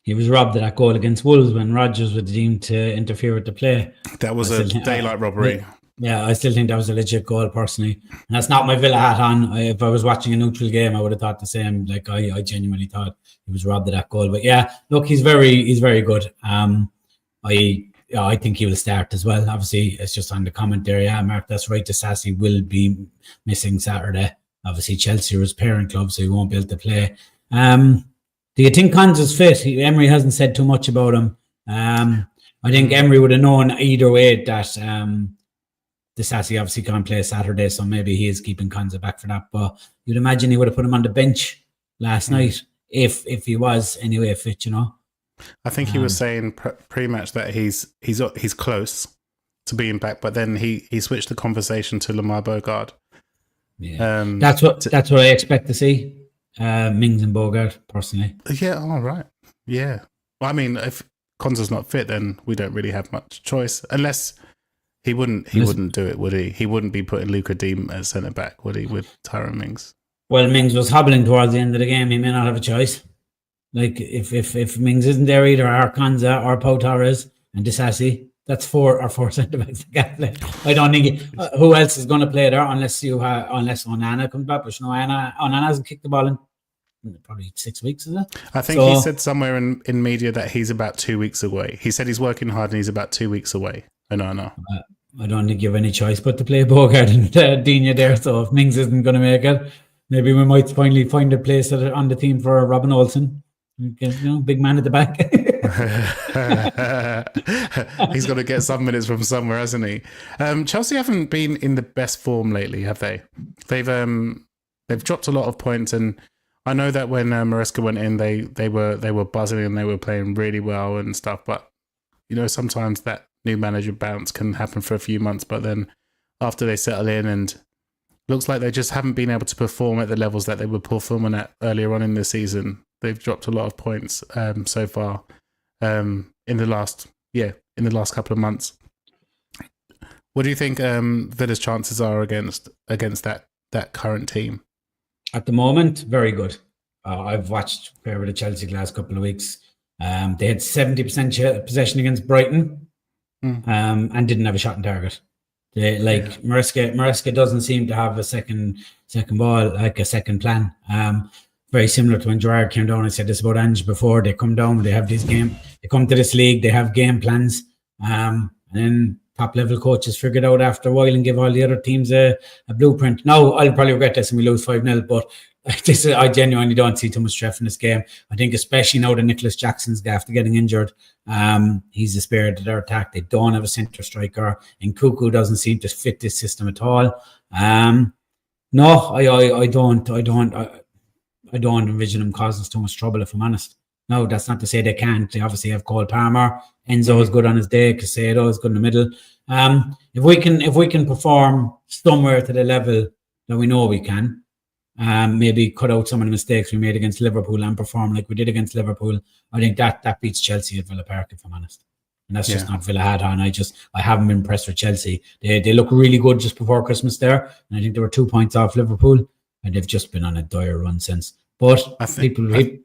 He was robbed of that goal against Wolves when Rodgers was deemed to interfere with the play. That was a daylight robbery. Yeah, I still think that was a legit goal, personally. And that's not my Villa hat on. If I was watching a neutral game, I would have thought the same. I genuinely thought he was robbed of that goal. But yeah, look, he's very good. I think he will start as well. Obviously, it's just on the comment there. Yeah, Mark, that's right. Disasi will be missing Saturday. Obviously, Chelsea are his parent club, so he won't be able to play. Do you think Cons is fit? Emery hasn't said too much about him. I think Emery would have known either way that Disasi obviously can't play Saturday, so maybe he is keeping Konza back for that. But you'd imagine he would have put him on the bench last night if he was anyway fit, I think he was saying pre-match that he's close to being back, but then he switched the conversation to Lamar Bogard. Yeah, that's what I expect to see. Mings and Bogard, personally. Yeah, all right. Yeah, well, I mean, if Konza's not fit, then we don't really have much choice, unless he wouldn't do it, would he? He wouldn't be putting Luka Deem as centre back, would he, with Tyrone Mings? Well, Mings was hobbling towards the end of the game. He may not have a choice. Like if Mings isn't there either, Arkanza or Pau Torres and Disasi, that's four centre backs that can't play. I don't think who else is going to play there unless Onana comes back. But Onana hasn't kicked the ball in probably 6 weeks, is it? I think he said somewhere in media that he's about 2 weeks away. He said he's working hard and he's about 2 weeks away. No. I don't think you have any choice but to play Bogart and Dina there. So if Mings isn't going to make it, maybe we might finally find a place on the team for Robin Olsen. Big man at the back. He's got to get some minutes from somewhere, hasn't he? Chelsea haven't been in the best form lately, have they? They've dropped a lot of points, and I know that when Maresca went in, they were buzzing and they were playing really well and stuff. But sometimes that new manager bounce can happen for a few months, but then after they settle in, and looks like they just haven't been able to perform at the levels that they were performing at earlier on in the season. They've dropped a lot of points so far in the last couple of months. What do you think Villa's chances are against that current team? At the moment, very good. I've watched a fair bit of Chelsea the last couple of weeks. They had 70% possession against Brighton and didn't have a shot on target. Maresca doesn't seem to have a second ball, like a second plan. Very similar to when Gerrard came down. I said this about Ange before. They come down, they have they come to this league, they have game plans. And then top level coaches figure it out after a while and give all the other teams a blueprint. Now, I'll probably regret this and we lose 5-0, but I genuinely don't see too much stress in this game. I think especially now that Nicholas Jackson's after getting injured, he's the spirit of their attack. They don't have a centre striker, and Cuckoo doesn't seem to fit this system at all. No, I don't envision them causing us too much trouble, if I'm honest. No, that's not to say they can't. They obviously have Cole Palmer. Enzo is good on his day. Casado is good in the middle. If we can perform somewhere to the level that we know we can, maybe cut out some of the mistakes we made against Liverpool and perform like we did against Liverpool, I think that beats Chelsea at Villa Park, if I'm honest. And that's just not Villa hat on. I haven't been impressed with Chelsea. They look really good just before Christmas there, and I think they were 2 points off Liverpool. And they've just been on a dire run since. But sorry,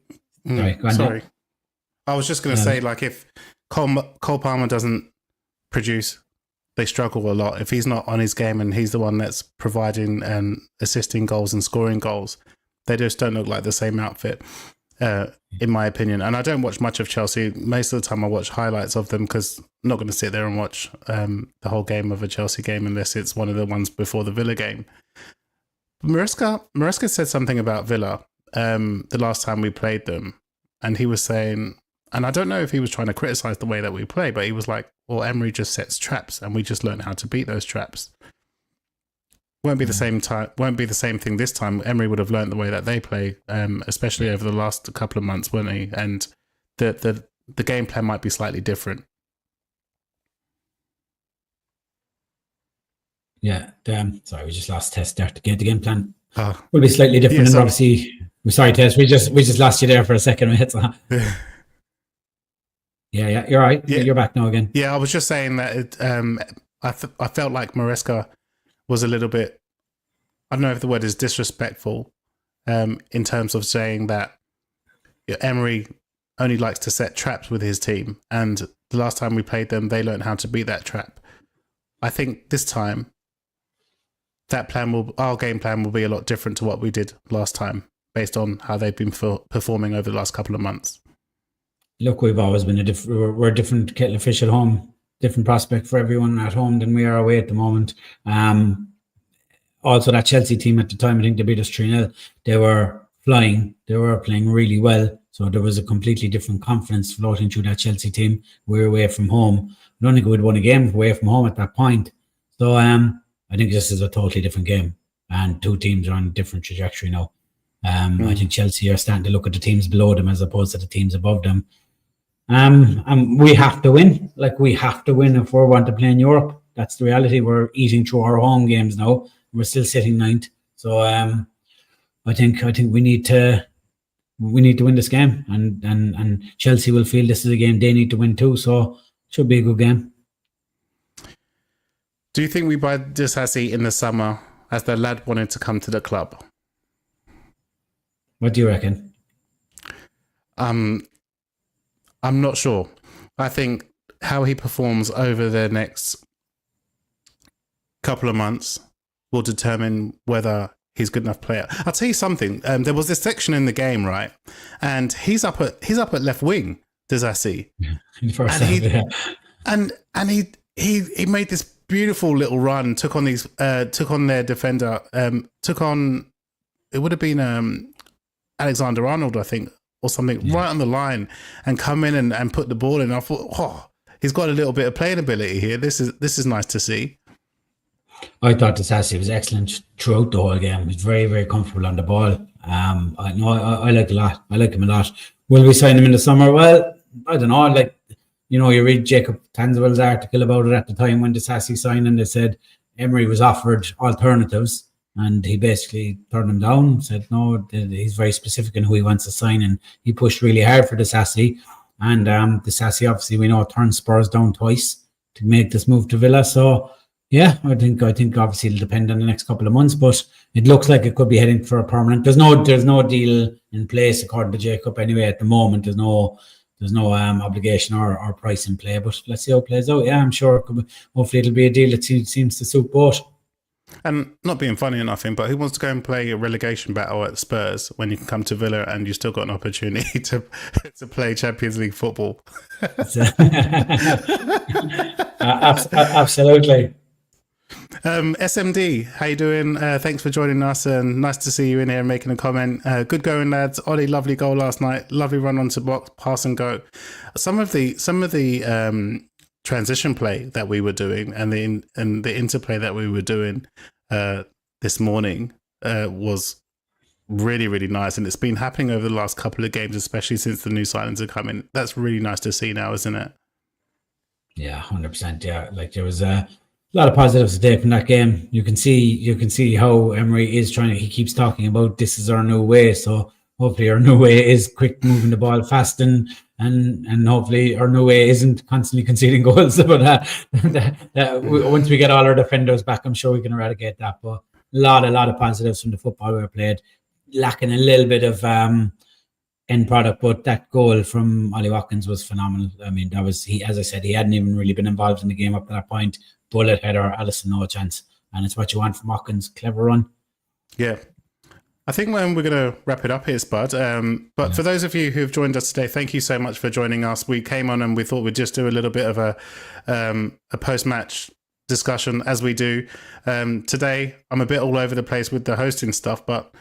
I was just going to say, like, if Cole Palmer doesn't produce, they struggle a lot. If he's not on his game and he's the one that's providing and assisting goals and scoring goals, they just don't look like the same outfit, in my opinion. And I don't watch much of Chelsea. Most of the time I watch highlights of them because I'm not going to sit there and watch the whole game of a Chelsea game unless it's one of the ones before the Villa game. Maresca said something about Villa the last time we played them, and he was saying, and I don't know if he was trying to criticize the way that we play, but he was like, well, Emery just sets traps and we just learn how to beat those traps. Won't be the same thing this time. Emery would have learned the way that they play, especially over the last couple of months, won't he? And the game plan might be slightly different. Yeah, sorry, we just lost Tess there. The game plan will be slightly different. And obviously, we're sorry, Tess. We just lost you there for a second. Yeah, you're right. Yeah. You're back now again. Yeah, I was just saying that I felt like Maresca was a little bit, I don't know if the word is disrespectful, in terms of saying that Emery only likes to set traps with his team, and the last time we played them, they learned how to beat that trap. I think this time, our game plan will be a lot different to what we did last time, based on how they've been performing over the last couple of months. Look, we've always been we're a different kettle of fish at home, different prospect for everyone at home than we are away at the moment. Also, that Chelsea team at the time, I think they beat us 3-0. They were flying. They were playing really well. So there was a completely different confidence floating through that Chelsea team. We were away from home. I don't think we'd won a game away from home at that point. So I think this is a totally different game. And two teams are on a different trajectory now. I think Chelsea are starting to look at the teams below them as opposed to the teams above them. And we have to win. Like, we have to win if we want to play in Europe. That's the reality. We're eating through our home games now. We're still sitting ninth. So I think we need to win this game, and Chelsea will feel this is a game they need to win too. So it should be a good game. Do you think we buy Disasi in the summer as the lad wanted to come to the club? What do you reckon? I'm not sure. I think how he performs over the next couple of months will determine whether he's a good enough player. I'll tell you something. There was this section in the game, right? And he's up at left wing, Disasi. In the first And half, he yeah. and he made this beautiful little run, took on their defender, took on, it would have been Alexander Arnold, I think, or something, right on the line, and come in and put the ball in. I thought, oh, he's got a little bit of playing ability here. This is nice to see. I thought Disasi was excellent throughout the whole game. He's very, very comfortable on the ball. I like a lot. I like him a lot. Will we sign him in the summer? Well, I don't know. Like, you read Jacob Tanzwell's article about it at the time when Disasi signed, and they said Emery was offered alternatives, and he basically turned them down. Said no, he's very specific in who he wants to sign, and he pushed really hard for Disasi. And Disasi, obviously, we know, turned Spurs down twice to make this move to Villa. So yeah, I think obviously it'll depend on the next couple of months, but it looks like it could be heading for a permanent. There's no deal in place according to Jacob anyway at the moment. There's no obligation or price in play, but let's see how it plays out. Yeah, I'm sure hopefully it'll be a deal that seems to suit both. And not being funny or nothing, but who wants to go and play a relegation battle at Spurs when you can come to Villa and you still got an opportunity to play Champions League football? Absolutely. SMD, how you doing? Thanks for joining us, and nice to see you in here and making a comment. Good going, lads. Ollie, lovely goal last night. Lovely run onto box, pass and go. Some of the transition play that we were doing and the interplay that we were doing this morning was really, really nice, and it's been happening over the last couple of games, especially since the new signings are coming. That's really nice to see now, isn't it? Yeah, 100%. Yeah, like there was a lot of positives today from that game. You can see how Emery is trying. He keeps talking about this is our new way. So hopefully our new way is quick moving the ball fast, and hopefully our new way isn't constantly conceding goals. But once we get all our defenders back, I'm sure we can eradicate that. But a lot of positives from the football we played. Lacking a little bit of end product, but that goal from Ollie Watkins was phenomenal. I mean, that was as I said, he hadn't even really been involved in the game up to that point. Bullet header, Alisson, no chance. And it's what you want from Watkins. Clever run. Yeah. I think we're going to wrap it up here, Spud. But for those of you who've joined us today, thank you so much for joining us. We came on and we thought we'd just do a little bit of a post-match discussion as we do. Today, I'm a bit all over the place with the hosting stuff, but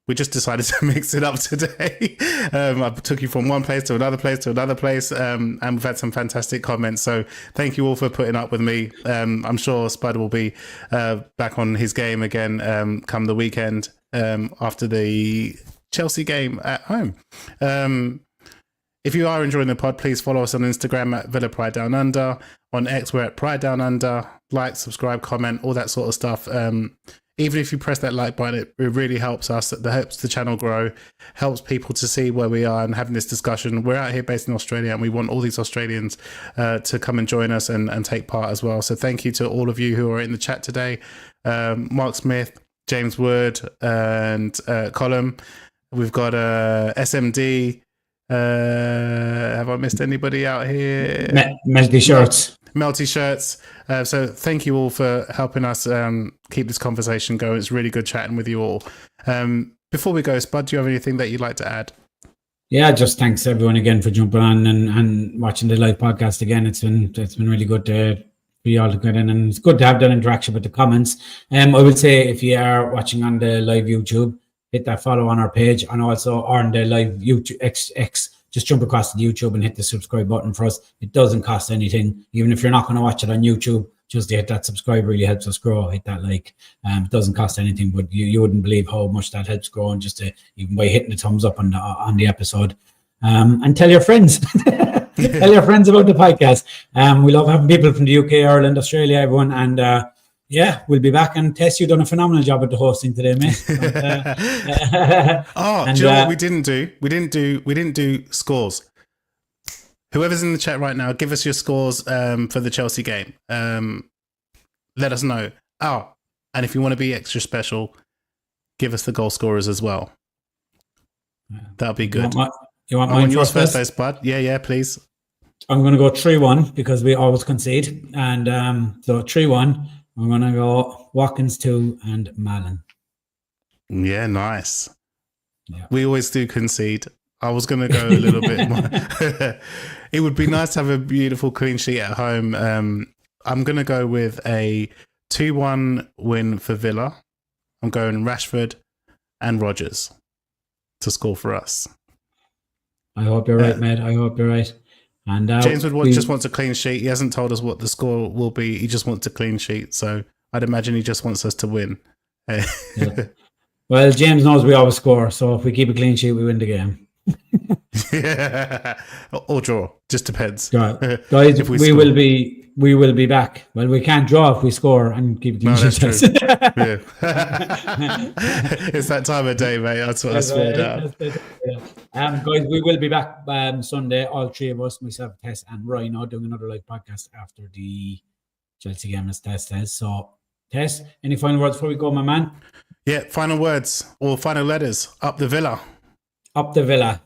we just decided to mix it up today. I took you from one place to another place to another place, and we've had some fantastic comments. So thank you all for putting up with me. I'm sure Spud will be back on his game again come the weekend after the Chelsea game at home. If you are enjoying the pod, please follow us on Instagram at Villa Pride Down Under. On X, we're at Pride Down Under. Like, subscribe, comment, all that sort of stuff. Even if you press that like button, it really helps us. That helps the channel grow, helps people to see where we are and having this discussion. We're out here based in Australia, and we want all these Australians to come and join us and take part as well. So thank you to all of you who are in the chat today. Mark Smith, James Wood, and Colin. We've got SMD. Have I missed anybody out here? Melty Shirts. Melty Shirts. So thank you all for helping us keep this conversation going. It's really good chatting with you all. Before we go, Spud, do you have anything that you'd like to add? Yeah, just thanks everyone again for jumping on and watching the live podcast again. It's been really good for you all to get in, and it's good to have that interaction with the comments. I would say if you are watching on the live YouTube, hit that follow on our page, and also on the live YouTube X. Just jump across to YouTube and hit the subscribe button for us. It doesn't cost anything. Even if you're not going to watch it on YouTube, just hit that subscribe really helps us grow. Hit that like. It doesn't cost anything, but you wouldn't believe how much that helps grow. And just even by hitting the thumbs up on the episode, and tell your friends. Tell your friends about the podcast. We love having people from the UK, Ireland, Australia, everyone, and yeah, we'll be back. And Tess, you've done a phenomenal job at the hosting today, mate. Do you know what we didn't do? We didn't do scores. Whoever's in the chat right now, give us your scores for the Chelsea game. Let us know. Oh, and if you want to be extra special, give us the goal scorers as well. That'll be You good. you want I mine want yours first, first, though, Spud. Yeah, please. I'm going to go 3-1 because we always concede. And so 3-1, I'm going to go Watkins 2 and Malin. Yeah, nice. Yeah. We always do concede. I was going to go a little bit more. It would be nice to have a beautiful clean sheet at home. I'm going to go with a 2-1 win for Villa. I'm going Rashford and Rodgers to score for us. I hope you're right, mate. I hope you're right. And James just wants a clean sheet. He hasn't told us what the score will be. He just wants a clean sheet. So I'd imagine he just wants us to win. Yeah. Well, James knows we always score. So if we keep a clean sheet, we win the game. Yeah. Or draw. Just depends. Guys, If we score. will be back. Well, we can't draw if we score and keep a clean sheet. That's true. Yeah. It's that time of day, mate. That's what I swear down. Guys, we will be back Sunday, all three of us, myself, Tess, and Roy, now doing another live podcast after the Chelsea game, as Tess says. So, Tess, any final words before we go, my man? Yeah, final words or final letters. Up the Villa. Up the Villa.